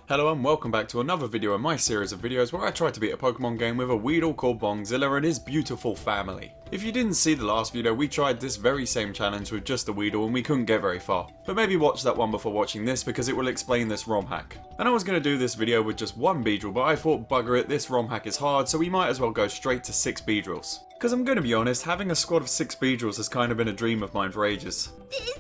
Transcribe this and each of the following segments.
Hello and welcome back to another video in my series of videos where I try to beat a Pokemon game with a Weedle called Bongzilla and his beautiful family. If you didn't see the last video, we tried this very same challenge with just a Weedle and we couldn't get very far. But maybe watch that one before watching this because it will explain this ROM hack. And I was going to do this video with just one Beedrill, but I thought bugger it, this ROM hack is hard, so we might as well go straight to 6 Beedrills. Because I'm going to be honest, having a squad of 6 Beedrills has kind of been a dream of mine for ages. This is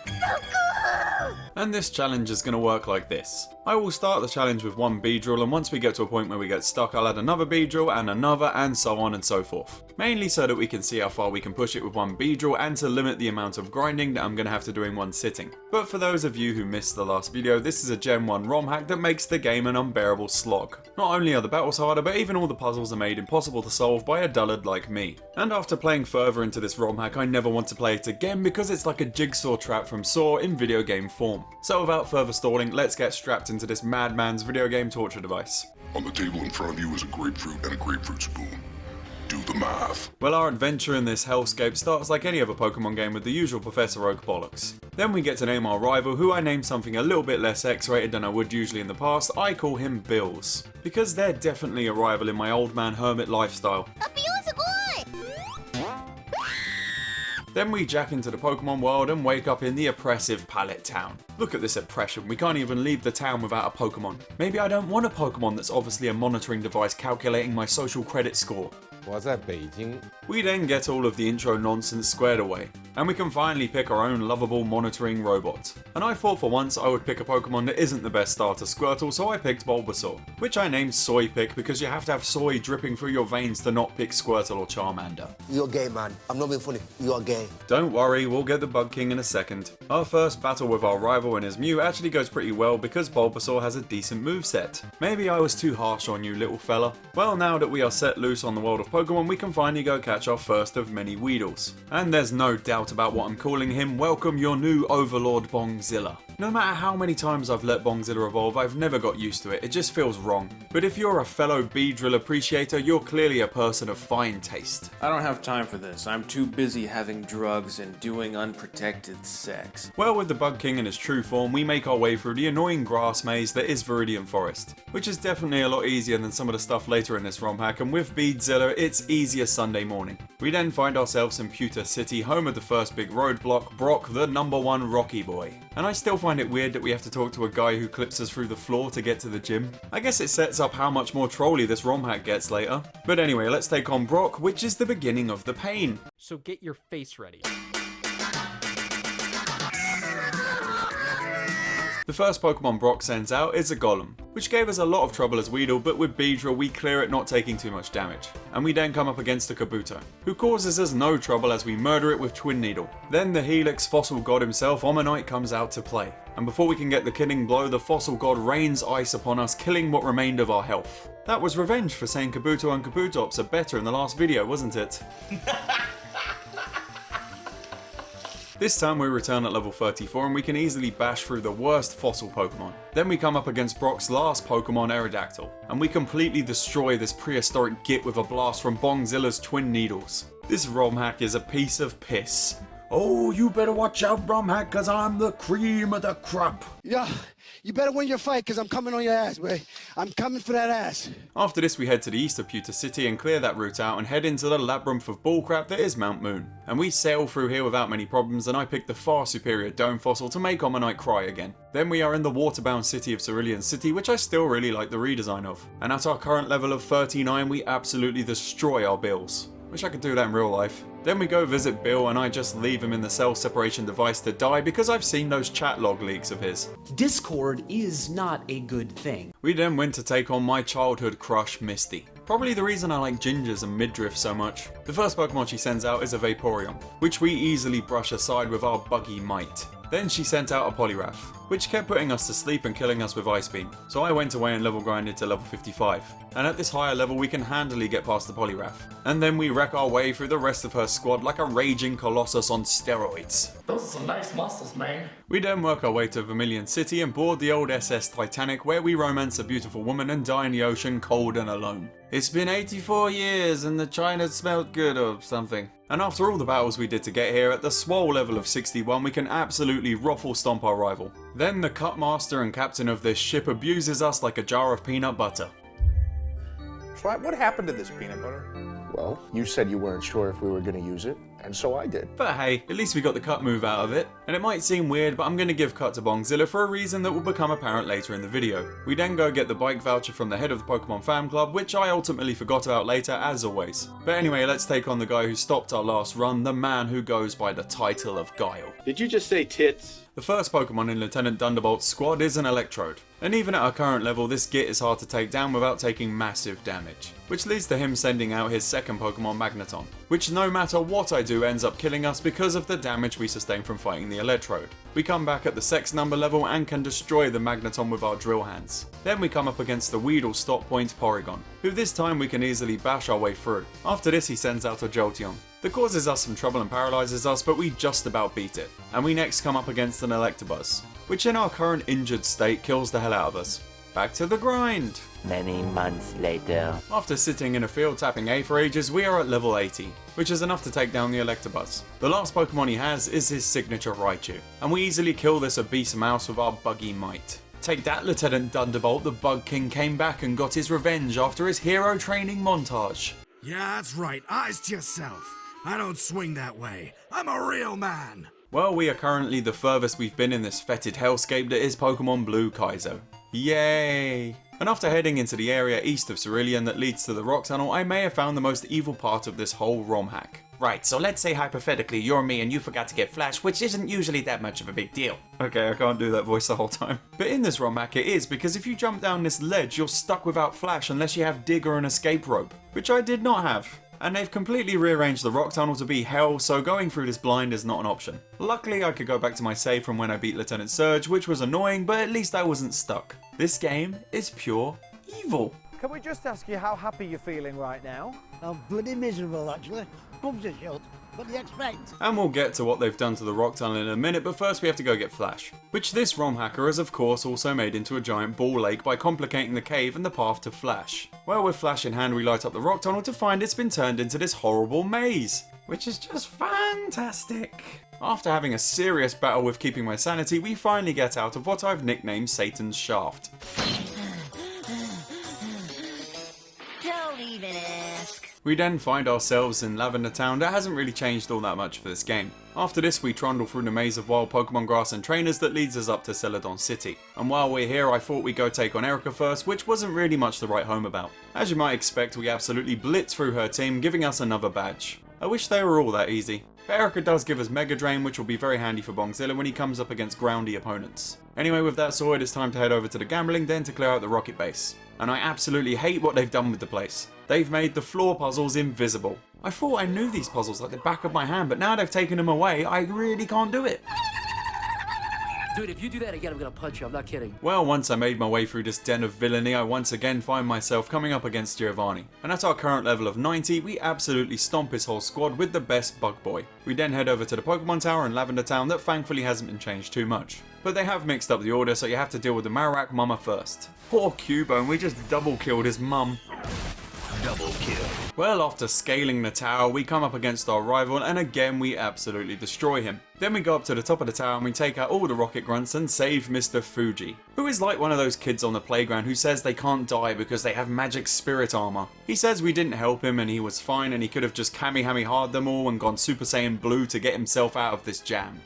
so cool! And this challenge is going to work like this. I will start the challenge with one Beedrill, and once we get to a point where we get stuck, I'll add another Beedrill and another, and so on and so forth. Mainly so that we can see how far we can push it with one Beedrill and to limit the amount of grinding that I'm going to have to do in one sitting. But for those of you who missed the last video, this is a Gen 1 ROM hack that makes the game an unbearable slog. Not only are the battles harder, but even all the puzzles are made impossible to solve by a dullard like me. And after playing further into this ROM hack, I never want to play it again because it's like a jigsaw trap from Saw in video game form. So without further stalling, let's get strapped into this madman's video game torture device. On the table in front of you is a grapefruit and a grapefruit spoon. Do the math. Well, our adventure in this hellscape starts like any other Pokemon game with the usual Professor Oak bollocks. Then we get to name our rival, who I named something a little bit less X-rated than I would usually in the past. I call him Bills. Because they're definitely a rival in my old man hermit lifestyle. Then we jack into the Pokemon world and wake up in the oppressive Pallet Town. Look at this oppression, we can't even leave the town without a Pokemon. Maybe I don't want a Pokemon that's obviously a monitoring device calculating my social credit score. 我在北京 We then get all of the intro nonsense squared away, and we can finally pick our own lovable monitoring robot. And I thought for once I would pick a Pokemon that isn't the best starter Squirtle, so I picked Bulbasaur, which I named Soy Pick because you have to have soy dripping through your veins to not pick Squirtle or Charmander. You're gay, man. I'm not being funny. You're gay. Don't worry, we'll get the Bug King in a second. Our first battle with our rival and his Mew actually goes pretty well because Bulbasaur has a decent moveset. Maybe I was too harsh on you, little fella. Well, now that we are set loose on the world of Pokemon, we can finally go catch our first of many Weedles. And there's no doubt about what I'm calling him, welcome your new overlord Bongzilla. No matter how many times I've let Bongzilla evolve, I've never got used to it, it just feels wrong. But if you're a fellow Beedrill appreciator, you're clearly a person of fine taste. I don't have time for this. I'm too busy having drugs and doing unprotected sex. Well, with the Bug King in his true form, we make our way through the annoying grass maze that is Viridian Forest, which is definitely a lot easier than some of the stuff later in this ROM hack, and with Beedzilla, it's easy as Sunday morning. We then find ourselves in Pewter City, home of the first big roadblock, Brock, the #1 Rocky Boy. And I still find it weird that we have to talk to a guy who clips us through the floor to get to the gym. I guess it sets up how much more trolly this ROM hack gets later. But anyway, let's take on Brock, which is the beginning of the pain. So get your face ready. The first Pokemon Brock sends out is a Golem, which gave us a lot of trouble as Weedle, but with Beedrill we clear it not taking too much damage. And we then come up against a Kabuto, who causes us no trouble as we murder it with Twin Needle. Then the Helix fossil god himself, Omanyte, comes out to play. And before we can get the killing blow, the fossil god rains ice upon us, killing what remained of our health. That was revenge for saying Kabuto and Kabutops are better in the last video, wasn't it? This time we return at level 34 and we can easily bash through the worst fossil Pokemon. Then we come up against Brock's last Pokemon, Aerodactyl, and we completely destroy this prehistoric git with a blast from Bongzilla's Twin Needles. This ROM hack is a piece of piss. Oh, you better watch out, ROM hack, cause I'm the cream of the crop. Yeah, you better win your fight, because I'm coming on your ass, boy. I'm coming for that ass. After this we head to the east of Pewter City and clear that route out and head into the labyrinth of bullcrap that is Mount Moon. And we sail through here without many problems, and I pick the far superior Dome Fossil to make Omanyte cry again. Then we are in the waterbound city of Celadon City, which I still really like the redesign of. And at our current level of 39 we absolutely destroy our Bills. Wish I could do that in real life. Then we go visit Bill and I just leave him in the cell separation device to die because I've seen those chat log leaks of his. Discord is not a good thing. We then went to take on my childhood crush, Misty. Probably the reason I like gingers and midriff so much. The first Pokemon she sends out is a Vaporeon, which we easily brush aside with our buggy might. Then she sent out a Poliwrath, which kept putting us to sleep and killing us with Ice Beam, so I went away and level grinded to level 55. And at this higher level we can handily get past the Poliwrath. And then we wreck our way through the rest of her squad like a raging colossus on steroids. Those are some nice muscles, man. We then work our way to Vermilion City and board the old SS Titanic, where we romance a beautiful woman and die in the ocean cold and alone. It's been 84 years and the China smelled good or something. And after all the battles we did to get here, at the swole level of 61 we can absolutely ruffle stomp our rival. Then the cut master and captain of this ship abuses us like a jar of peanut butter. Swat, what happened to this peanut butter? Well, you said you weren't sure if we were going to use it, and so I did. But hey, at least we got the cut move out of it. And it might seem weird, but I'm going to give cut to Bongzilla for a reason that will become apparent later in the video. We then go get the bike voucher from the head of the Pokemon fan club, which I ultimately forgot about later as always. But anyway, let's take on the guy who stopped our last run, the man who goes by the title of Guile. Did you just say tits? The first Pokemon in Lieutenant Thunderbolt's squad is an Electrode, and even at our current level this Git is hard to take down without taking massive damage, which leads to him sending out his second Pokemon Magneton, which no matter what I do ends up killing us because of the damage we sustain from fighting the Electrode. We come back at the sex number level and can destroy the Magneton with our drill hands. Then we come up against the Weedle stop point Porygon, who this time we can easily bash our way through. After this he sends out a Jolteon that causes us some trouble and paralyzes us, but we just about beat it. And we next come up against an Electabuzz, which in our current injured state kills the hell out of us. Back to the grind! Many months later. After sitting in a field tapping A for ages, we are at level 80, which is enough to take down the Electabuzz. The last Pokemon he has is his signature Raichu, and we easily kill this obese mouse with our buggy might. Take that, Lieutenant Thunderbolt, the Bug King came back and got his revenge after his hero training montage. Yeah, that's right, eyes to yourself. I don't swing that way. I'm a real man. Well, we are currently the furthest we've been in this fetid hellscape that is Pokemon Blue Kaizo. Yay! And after heading into the area east of Cerulean that leads to the rock tunnel, I may have found the most evil part of this whole ROM hack. Right, so let's say hypothetically you're me and you forgot to get Flash, which isn't usually that much of a big deal. Okay, I can't do that voice the whole time. But in this ROM hack it is, because if you jump down this ledge you're stuck without Flash unless you have Dig or an escape rope, which I did not have. And they've completely rearranged the rock tunnel to be hell, so going through this blind is not an option. Luckily I could go back to my save from when I beat Lieutenant Surge, which was annoying, but at least I wasn't stuck. This game is pure evil. Can we just ask you how happy you're feeling right now? I'm bloody miserable, actually. Bum's a shot. What do you expect? And we'll get to what they've done to the rock tunnel in a minute, but first we have to go get Flash, which this ROM hacker has of course also made into a giant ball lake by complicating the cave and the path to Flash. Well, with Flash in hand we light up the rock tunnel to find it's been turned into this horrible maze, which is just fantastic. After having a serious battle with keeping my sanity, we finally get out of what I've nicknamed Satan's Shaft. Don't even ask. We then find ourselves in Lavender Town that hasn't really changed all that much for this game. After this we trundle through the maze of wild Pokemon grass and trainers that leads us up to Celadon City. And while we're here I thought we'd go take on Erica first, which wasn't really much to write home about. As you might expect we absolutely blitz through her team, giving us another badge. I wish they were all that easy. But Erica does give us Mega Drain, which will be very handy for Bongzilla when he comes up against groundy opponents. Anyway, with that sorted, it's time to head over to the gambling den to clear out the rocket base. And I absolutely hate what they've done with the place. They've made the floor puzzles invisible. I thought I knew these puzzles like the back of my hand, but now they've taken them away, I really can't do it. Dude, if you do that again, I'm gonna punch you, I'm not kidding. Well, once I made my way through this den of villainy, I once again find myself coming up against Giovanni. And at our current level of 90, we absolutely stomp his whole squad with the best Bug Boy. We then head over to the Pokemon Tower in Lavender Town that thankfully hasn't been changed too much. But they have mixed up the order, so you have to deal with the Marowak Mama first. Poor Cubone, we just double killed his mum. Double kill. Well, after scaling the tower, we come up against our rival and again we absolutely destroy him. Then we go up to the top of the tower and we take out all the rocket grunts and save Mr. Fuji, who is like one of those kids on the playground who says they can't die because they have magic spirit armor. He says we didn't help him and he was fine and he could have just Kamehameha them all and gone Super Saiyan Blue to get himself out of this jam.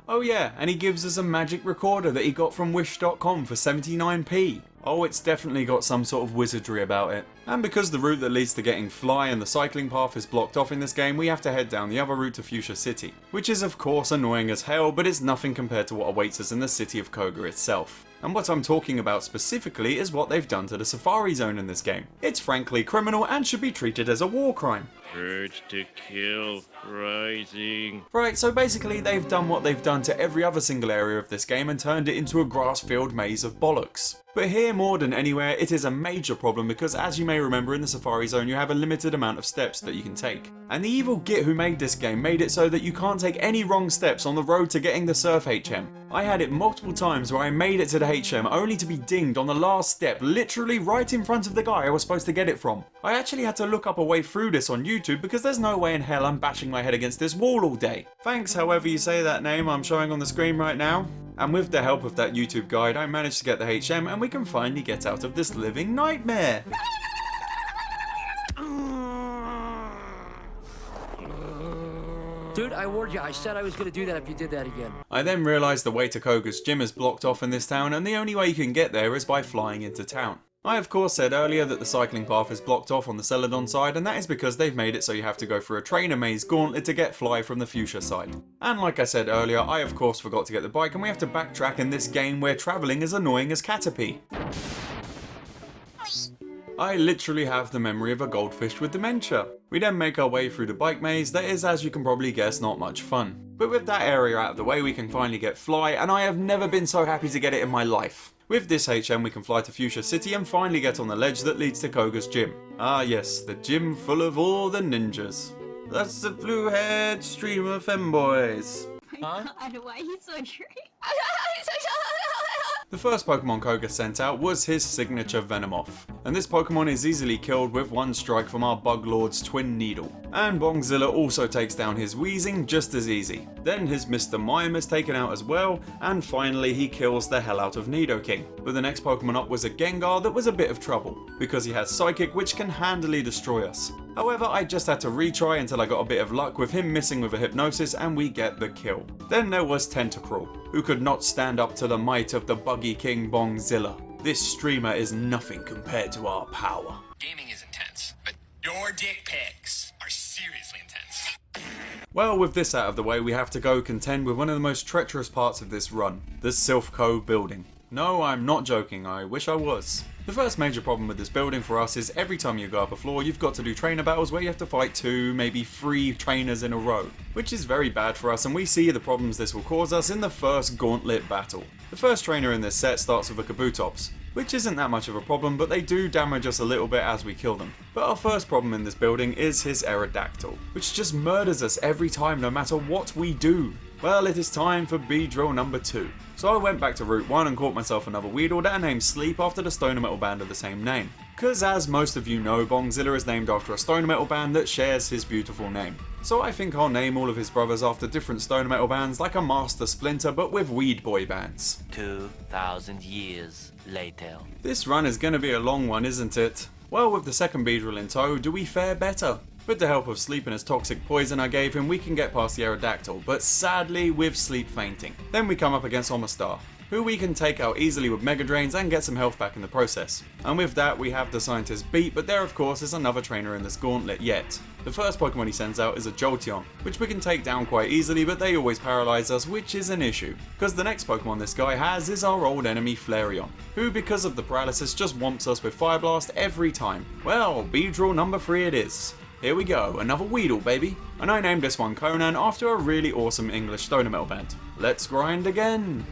Oh yeah, and he gives us a magic recorder that he got from wish.com for 79p. Oh, it's definitely got some sort of wizardry about it. And because the route that leads to getting Fly and the cycling path is blocked off in this game, we have to head down the other route to Fuchsia City. Which is of course annoying as hell, but it's nothing compared to what awaits us in the city of Koga itself. And what I'm talking about specifically is what they've done to the Safari Zone in this game. It's frankly criminal and should be treated as a war crime. Urge to kill rising. Right, so basically they've done what they've done to every other single area of this game and turned it into a grass-filled maze of bollocks. But here more than anywhere it is a major problem because as you may remember in the Safari Zone you have a limited amount of steps that you can take. And the evil git who made this game made it so that you can't take any wrong steps on the road to getting the Surf HM. I had it multiple times where I made it to the HM only to be dinged on the last step, literally right in front of the guy I was supposed to get it from. I actually had to look up a way through this on YouTube because there's no way in hell I'm bashing my head against this wall all day. Thanks, however you say that name I'm showing on the screen right now. And with the help of that YouTube guide, I managed to get the HM and we can finally get out of this living nightmare. Dude, I warned you. I said I was gonna do that if you did that again. I then realised the way to Koga's gym is blocked off in this town and the only way you can get there is by flying into town. I of course said earlier that the cycling path is blocked off on the Celadon side, and that is because they've made it so you have to go through a trainer maze gauntlet to get Fly from the Fuchsia side. And like I said earlier, I of course forgot to get the bike and we have to backtrack in this game where travelling is annoying as Caterpie. I literally have the memory of a goldfish with dementia. We then make our way through the bike maze that is, as you can probably guess, not much fun. But with that area out of the way we can finally get Fly, and I have never been so happy to get it in my life. With this HM we can fly to Fuchsia City and finally get on the ledge that leads to Koga's gym. Ah yes, the gym full of all the ninjas. That's the blue-haired streamer femboys. God, why he's so true? The first Pokemon Koga sent out was his signature Venomoth, and this Pokemon is easily killed with one strike from our Bug Lord's Twin Needle. And Bongzilla also takes down his Weezing just as easy. Then his Mr. Mime is taken out as well, and finally he kills the hell out of Nidoking. But the next Pokemon up was a Gengar that was a bit of trouble, because he has Psychic which can handily destroy us. However, I just had to retry until I got a bit of luck with him missing with a Hypnosis and we get the kill. Then there was Tentacruel, who could not stand up to the might of the Buggy King Bongzilla. This streamer is nothing compared to our power. Gaming is intense, but your dick pics are seriously intense. Well, with this out of the way, we have to go contend with one of the most treacherous parts of this run, the Silphco building. No, I'm not joking, I wish I was. The first major problem with this building for us is every time you go up a floor you've got to do trainer battles where you have to fight 2, maybe 3 trainers in a row, which is very bad for us, and we see the problems this will cause us in the first gauntlet battle. The first trainer in this set starts with a Kabutops, which isn't that much of a problem, but they do damage us a little bit as we kill them. But our first problem in this building is his Aerodactyl, which just murders us every time no matter what we do. Well, it is time for Beedrill number 2. So I went back to Route 1 and caught myself another Weedle that I named Sleep after the stoner metal band of the same name. Cause as most of you know, Bongzilla is named after a stoner metal band that shares his beautiful name. So I think I'll name all of his brothers after different stoner metal bands like a Master Splinter but with Weed Boy bands. 2,000 years later. This run is gonna be a long one, isn't it? Well, with the second Beedrill in tow, do we fare better? With the help of Sleep and his toxic poison I gave him, we can get past the Aerodactyl, but sadly with Sleep fainting. Then we come up against Omastar, who we can take out easily with Mega Drains and get some health back in the process. And with that we have the scientist beat, but there of course is another trainer in this gauntlet yet. The first Pokemon he sends out is a Jolteon, which we can take down quite easily, but they always paralyze us, which is an issue. Because the next Pokemon this guy has is our old enemy Flareon, who because of the paralysis just whomps us with Fire Blast every time. Well, Beedrill number 3 it is. Here we go, another Weedle baby. And I named this one Conan after a really awesome English stoner metal band. Let's grind again.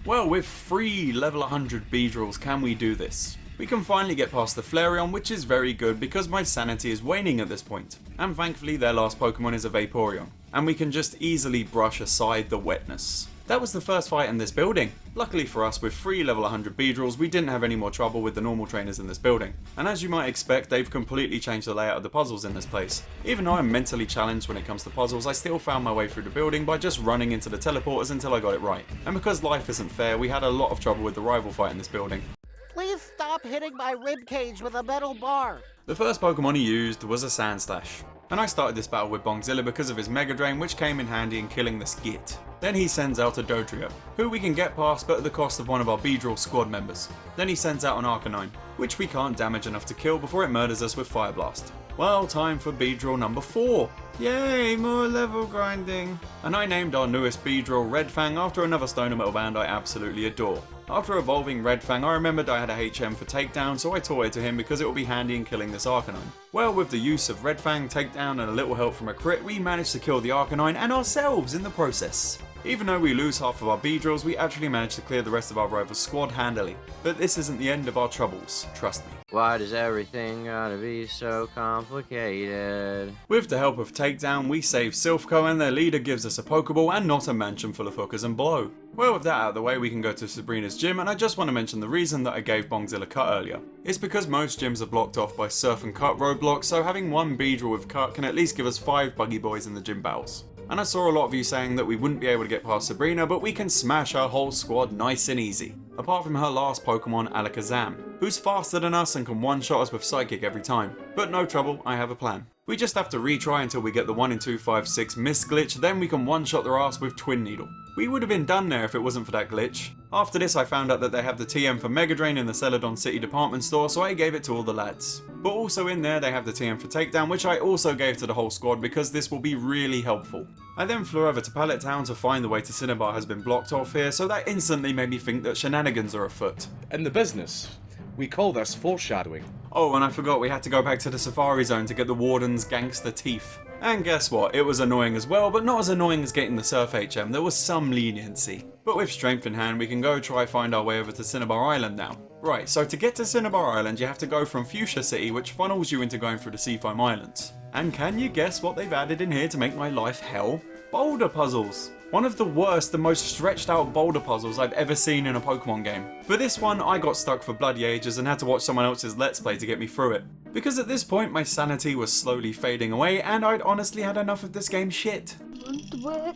Well, with 3 level 100 Beedrills can we do this? We can finally get past the Flareon, which is very good because my sanity is waning at this point. And thankfully their last Pokemon is a Vaporeon, and we can just easily brush aside the wetness. That was the first fight in this building. Luckily for us, with 3 level 100 Beedrills, we didn't have any more trouble with the normal trainers in this building. And as you might expect, they've completely changed the layout of the puzzles in this place. Even though I'm mentally challenged when it comes to puzzles, I still found my way through the building by just running into the teleporters until I got it right. And because life isn't fair, we had a lot of trouble with the rival fight in this building. Please stop hitting my ribcage with a metal bar. The first Pokemon he used was a Sandslash. And I started this battle with Bongzilla because of his Mega Drain, which came in handy in killing the Skit. Then he sends out a Dodrio, who we can get past but at the cost of one of our Beedrill squad members. Then he sends out an Arcanine, which we can't damage enough to kill before it murders us with Fire Blast. Well, time for Beedrill number 4. Yay, more level grinding. And I named our newest Beedrill Red Fang after another stoner metal band I absolutely adore. After evolving Red Fang, I remembered I had a HM for takedown, so I taught it to him because it will be handy in killing this Arcanine. Well, with the use of Red Fang, takedown and a little help from a crit, we managed to kill the Arcanine and ourselves in the process. Even though we lose half of our Beedrills, we actually managed to clear the rest of our rival's squad handily. But this isn't the end of our troubles, trust me. Why does everything gotta be so complicated? With the help of Takedown, we save Silphco and their leader gives us a Pokeball and not a mansion full of hookers and blow. Well, with that out of the way, we can go to Sabrina's gym, and I just want to mention the reason that I gave Bongzilla Cut earlier. It's because most gyms are blocked off by Surf and Cut roadblocks, so having one Beedrill with Cut can at least give us 5 buggy boys in the gym battles. And I saw a lot of you saying that we wouldn't be able to get past Sabrina, but we can smash her whole squad nice and easy. Apart from her last Pokemon, Alakazam, who's faster than us and can one-shot us with Psychic every time. But no trouble, I have a plan. We just have to retry until we get the 1 in 256 miss glitch, then we can one-shot their ass with Twin Needle. We would have been done there if it wasn't for that glitch. After this I found out that they have the TM for Mega Drain in the Celadon City department store, so I gave it to all the lads. But also in there they have the TM for Takedown, which I also gave to the whole squad because this will be really helpful. I then flew over to Pallet Town to find the way to Cinnabar has been blocked off here, so that instantly made me think that shenanigans are afoot. In the business, we call this foreshadowing. Oh, and I forgot we had to go back to the Safari Zone to get the Warden's gangster teeth. And guess what, it was annoying as well, but not as annoying as getting the Surf HM, there was some leniency. But with strength in hand, we can go try find our way over to Cinnabar Island now. Right, so to get to Cinnabar Island, you have to go from Fuchsia City, which funnels you into going through the Seafoam Islands. And can you guess what they've added in here to make my life hell? Boulder puzzles! One of the worst and most stretched out boulder puzzles I've ever seen in a Pokemon game. For this one, I got stuck for bloody ages and had to watch someone else's Let's Play to get me through it. Because at this point, my sanity was slowly fading away and I'd honestly had enough of this game shit. Won't work.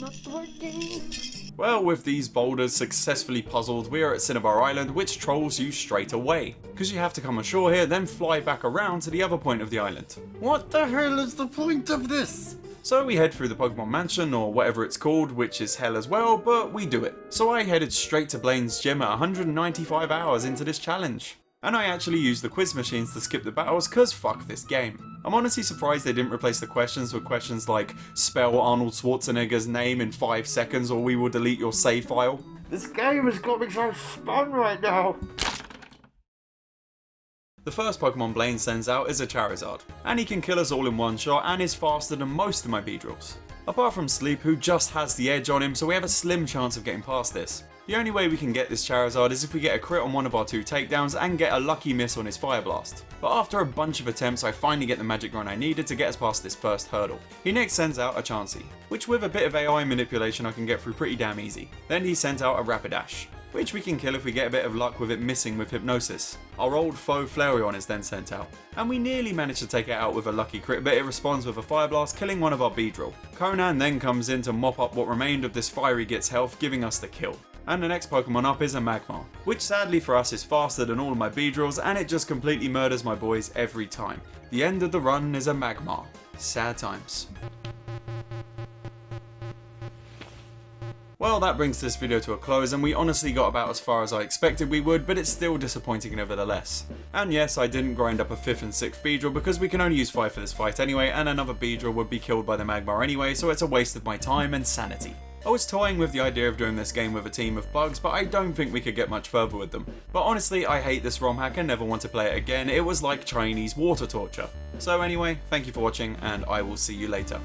Not working. Well, with these boulders successfully puzzled, we are at Cinnabar Island, which trolls you straight away. Because you have to come ashore here, then fly back around to the other point of the island. What the hell is the point of this? So we head through the Pokemon Mansion, or whatever it's called, which is hell as well, but we do it. So I headed straight to Blaine's gym at 195 hours into this challenge. And I actually used the quiz machines to skip the battles, cause fuck this game. I'm honestly surprised they didn't replace the questions with questions like, spell Arnold Schwarzenegger's name in 5 seconds or we will delete your save file. This game has got me so spun right now. The first Pokemon Blaine sends out is a Charizard, and he can kill us all in one shot and is faster than most of my Beedrills. Apart from Sleep, who just has the edge on him, so we have a slim chance of getting past this. The only way we can get this Charizard is if we get a crit on one of our 2 takedowns and get a lucky miss on his Fire Blast. But after a bunch of attempts, I finally get the magic run I needed to get us past this first hurdle. He next sends out a Chansey, which with a bit of AI manipulation I can get through pretty damn easy. Then he sent out a Rapidash, which we can kill if we get a bit of luck with it missing with Hypnosis. Our old foe Flareon is then sent out, and we nearly manage to take it out with a lucky crit, but it responds with a Fire Blast, killing one of our Beedrill. Conan then comes in to mop up what remained of this Fiery Git's health, giving us the kill. And the next Pokemon up is a Magmar, which sadly for us is faster than all of my Beedrills, and it just completely murders my boys every time. The end of the run is a Magmar. Sad times. Well, that brings this video to a close, and we honestly got about as far as I expected we would, but it's still disappointing nevertheless. And yes, I didn't grind up a 5th and 6th Beedrill because we can only use 5 for this fight anyway, and another Beedrill would be killed by the Magmar anyway, so it's a waste of my time and sanity. I was toying with the idea of doing this game with a team of bugs, but I don't think we could get much further with them. But honestly, I hate this ROM hack and never want to play it again. It was like Chinese water torture. So anyway, thank you for watching, and I will see you later.